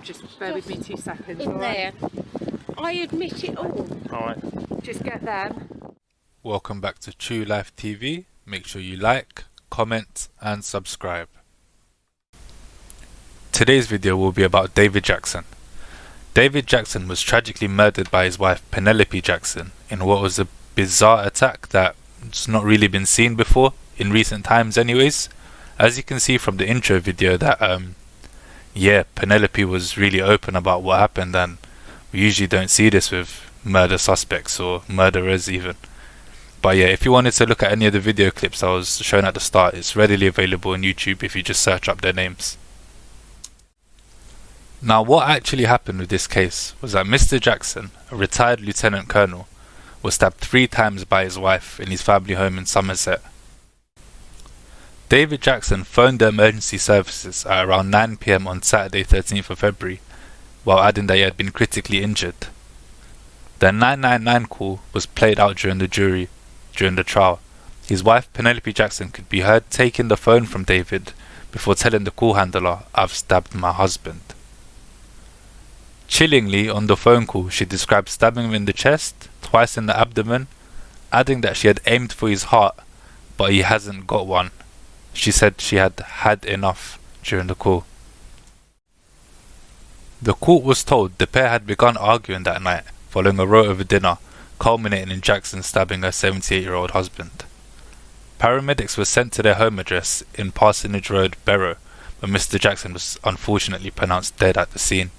Just bear with me 2 seconds. In there. I admit it all. Alright. Just get them. Welcome back to True Life TV. Make sure you like, comment and subscribe. Today's video will be about David Jackson. David Jackson was tragically murdered by his wife Penelope Jackson in what was a bizarre attack that's not really been seen before in recent times anyways. As you can see from the intro video that Penelope was really open about what happened, and we usually don't see this with murder suspects or murderers even. But yeah, if you wanted to look at any of the video clips I was showing at the start, it's readily available on YouTube if you just search up their names. Now what actually happened with this case was that Mr. Jackson, a retired lieutenant colonel, was stabbed 3 times by his wife in his family home in Somerset. David Jackson phoned the emergency services at around 9 PM on Saturday 13th of February, while adding that he had been critically injured. The 999 call was played out during the trial. His wife Penelope Jackson could be heard taking the phone from David before telling the call handler, "I've stabbed my husband." Chillingly, on the phone call, she described stabbing him in the chest, twice in the abdomen, adding that she had aimed for his heart, but he hasn't got one. She said she had had enough during the call. The court was told the pair had begun arguing that night, following a row over dinner, culminating in Jackson stabbing her 78-year-old husband. Paramedics were sent to their home address in Parsonage Road, Barrow, but Mr. Jackson was unfortunately pronounced dead at the scene.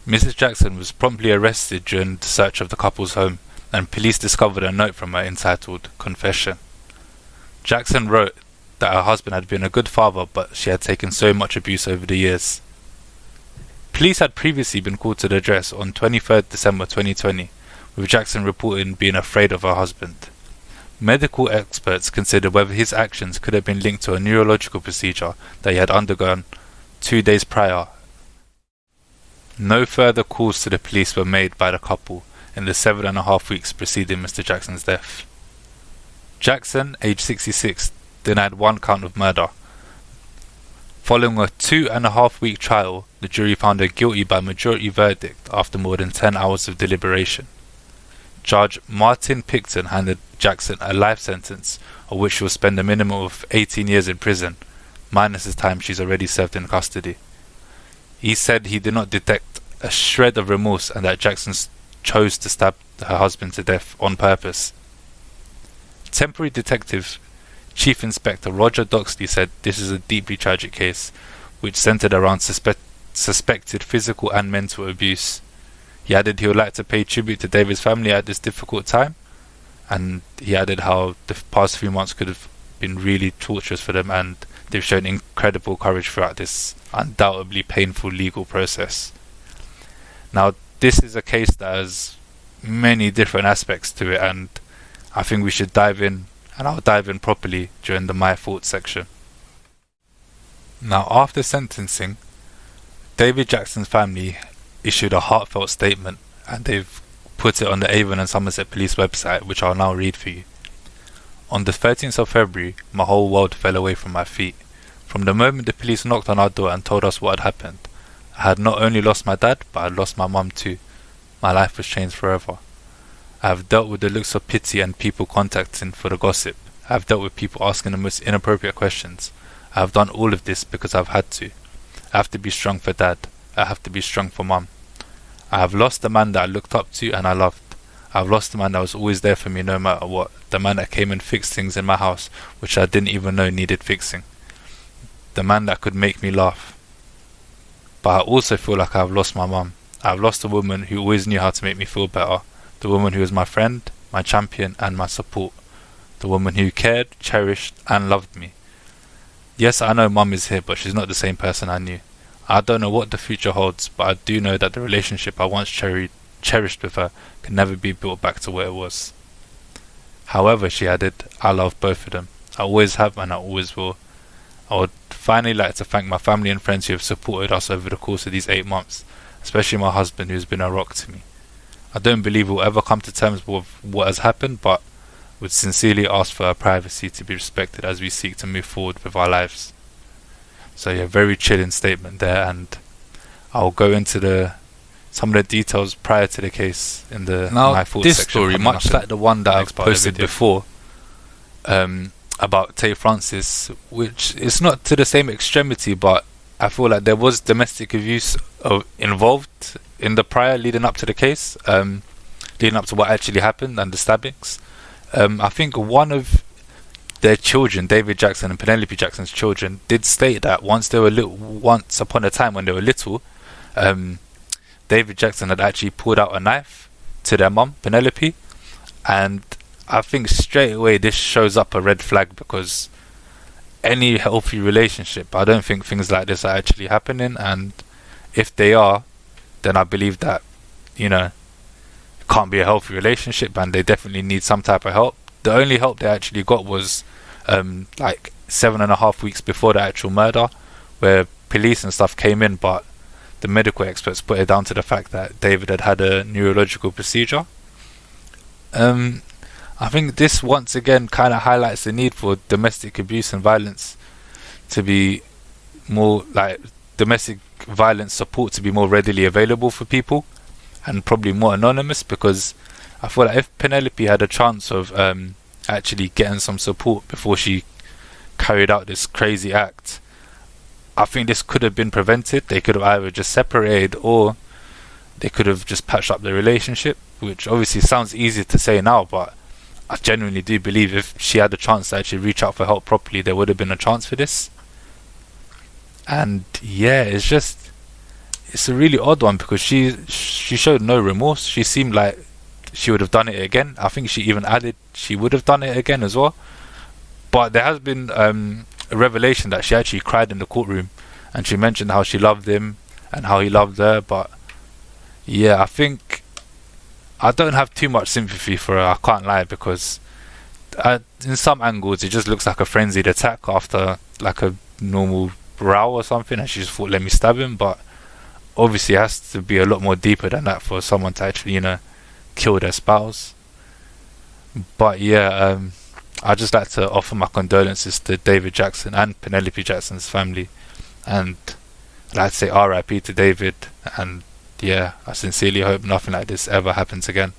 Mrs. Jackson was promptly arrested during the search of the couple's home, and police discovered a note from her entitled "Confession." Jackson wrote that her husband had been a good father, but she had taken so much abuse over the years. Police had previously been called to the address on 23rd December 2020, with Jackson reporting being afraid of her husband. Medical experts considered whether his actions could have been linked to a neurological procedure that he had undergone 2 days prior. No further calls to the police were made by the couple in the 7.5 weeks preceding Mr. Jackson's death. Jackson, aged 66, denied 1 count of murder. Following a 2.5-week trial, the jury found her guilty by majority verdict after more than 10 hours of deliberation. Judge Martin Picton handed Jackson a life sentence, of which she will spend a minimum of 18 years in prison, minus the time she's already served in custody. He said he did not detect a shred of remorse and that Jackson chose to stab her husband to death on purpose. Temporary Detective Chief Inspector Roger Doxley said this is a deeply tragic case, which centered around suspected physical and mental abuse. He added he would like to pay tribute to David's family at this difficult time, and he added how the past few months could have been really torturous for them, and they've shown incredible courage throughout this undoubtedly painful legal process. Now, this is a case that has many different aspects to it, and I think we should dive in, and I'll dive in properly during the My Thoughts section. Now, after sentencing, David Jackson's family issued a heartfelt statement, and they've put it on the Avon and Somerset Police website, which I'll now read for you. On the 13th of February, my whole world fell away from my feet. From the moment the police knocked on our door and told us what had happened, I had not only lost my dad, but I had lost my mum too. My life was changed forever. I have dealt with the looks of pity and people contacting for the gossip. I have dealt with people asking the most inappropriate questions. I have done all of this because I've had to. I have to be strong for dad. I have to be strong for mum. I have lost the man that I looked up to and I loved. I have lost the man that was always there for me no matter what. The man that came and fixed things in my house which I didn't even know needed fixing. The man that could make me laugh. But I also feel like I have lost my mum. I have lost a woman who always knew how to make me feel better. The woman who was my friend, my champion and my support. The woman who cared, cherished and loved me. Yes, I know mum is here, but she's not the same person I knew. I don't know what the future holds, but I do know that the relationship I once cherished with her can never be built back to where it was. However, she added, I love both of them. I always have and I always will. I would finally like to thank my family and friends who have supported us over the course of these 8 months, especially my husband who has been a rock to me. I don't believe we'll ever come to terms with what has happened, but would sincerely ask for our privacy to be respected as we seek to move forward with our lives. So yeah, very chilling statement there, and I'll go into some of the details prior to the case in the Now, my thoughts this section story, coming much up like in the one that the I've next part of the posted video. before, about Tay Francis, which is not to the same extremity, but I feel like there was domestic abuse involved in the prior leading up to the case, leading up to what actually happened and the stabbings. I think one of their children, David Jackson and Penelope Jackson's children, did state that once upon a time when they were little, David Jackson had actually pulled out a knife to their mum, Penelope, and I think straight away this shows up a red flag, because any healthy relationship, I don't think things like this are actually happening, and if they are, then I believe that, it can't be a healthy relationship, and they definitely need some type of help. The only help they actually got was like 7.5 weeks before the actual murder, where police and stuff came in, but the medical experts put it down to the fact that David had a neurological procedure. I think this once again kind of highlights the need for domestic abuse and violence to be more, like, domestic violence support to be more readily available for people and probably more anonymous, because I feel like if Penelope had a chance of actually getting some support before she carried out this crazy act, I think this could have been prevented. They could have either just separated, or they could have just patched up the relationship, which obviously sounds easy to say now, but I genuinely do believe if she had a chance to actually reach out for help properly, there would have been a chance for this. And yeah, it's a really odd one, because she showed no remorse. She seemed like she would have done it again. I think she even added she would have done it again as well. But there has been a revelation that she actually cried in the courtroom, and she mentioned how she loved him and how he loved her. But yeah, I think I don't have too much sympathy for her, I can't lie, because in some angles it just looks like a frenzied attack after like a normal row or something, and she just thought, let me stab him. But obviously it has to be a lot more deeper than that for someone to actually kill their spouse. But yeah, I'd just like to offer my condolences to David Jackson and Penelope Jackson's family, and I'd like to say RIP to David, and yeah, I sincerely hope nothing like this ever happens again.